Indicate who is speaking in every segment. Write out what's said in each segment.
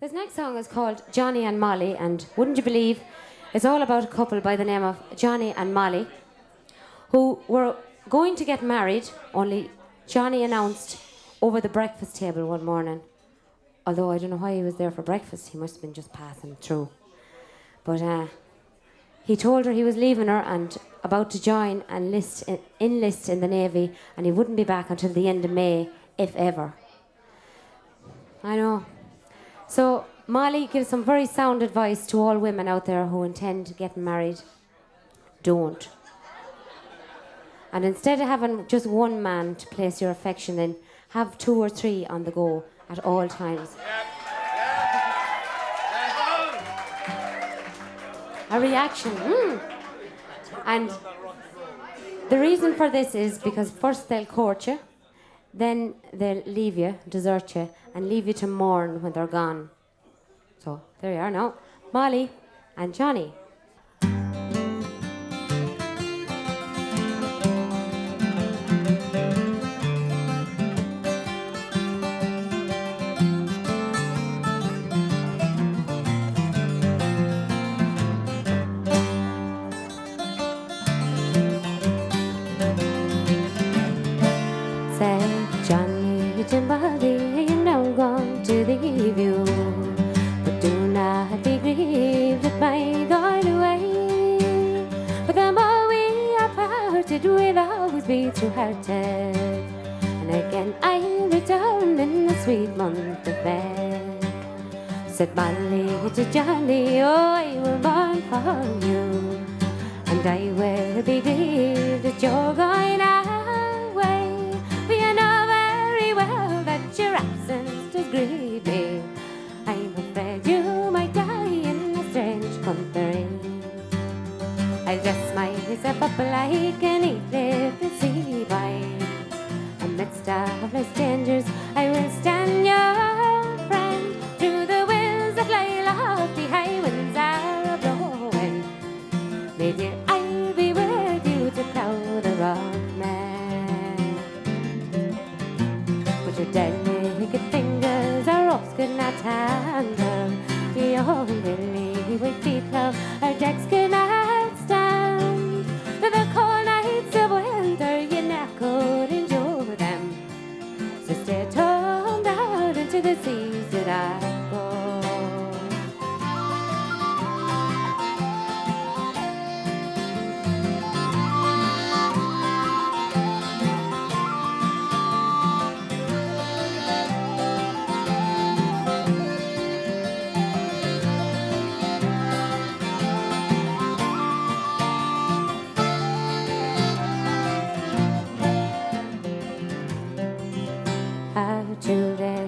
Speaker 1: This next song is called Johnnie and Molly, and wouldn't you believe it's all about a couple by the name of Johnnie and Molly who were going to get married, only Johnnie announced over the breakfast table one morning, although I don't know why he was there for breakfast, he must have been just passing through. But he told her he was leaving her and about to join and enlist in the Navy, and he wouldn't be back until the end of May, if ever. I know. So Molly gives some very sound advice to all women out there who intend getting married. Don't. And instead of having just one man to place your affection in, have 2 or 3 on the go at all times. A reaction. And the reason for this is because first they'll court you, then they'll leave you, desert you, and leave you to mourn when they're gone. So there you are now, Molly and Johnnie. Johnnie to Molly, I'm now gone to leave you, but do not be grieved at my going away. For the more we are parted, we'll always be true-hearted, and again I'll return in the sweet month of May. Said Molly to Johnnie, oh, I will mourn for you, and I will be grieved that you're going away. For you know very well that your absence does grieve me. I'm afraid you might die in a strange country. I'll dress myself up like an eight-legged sea boy. Amidst of life's dangers, I will stand your friend. Through the winds that fly lofty, high winds are blowing. My dear, I'll be with you to plough the rock, man. But your delicate fingers our ropes could not handle. Your lily white feet, love, our decks could not stand. For the cold nights of winter, you never could endure them. So stay turned out into the seas that I go. Her 2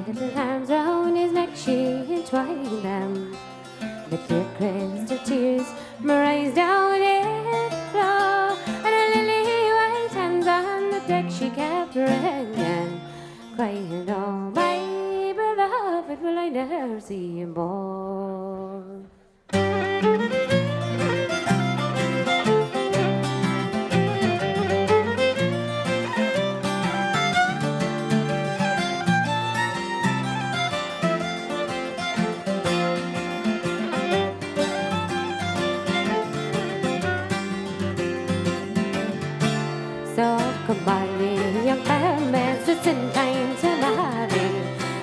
Speaker 1: little arms round his neck, she entwined them. The clear crystal tears rise down his floor, and her lily white hands on the deck she kept wringing, crying, oh, my beloved, will I never see him more. So goodbye, young fair man, it's in time to marry.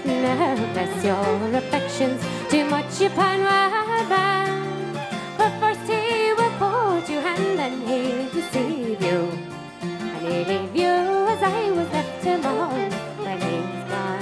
Speaker 1: Now bless your affections too much upon one man. For first he will court you and then he'll deceive you, and he'll leave you as I was left to mourn when he's gone.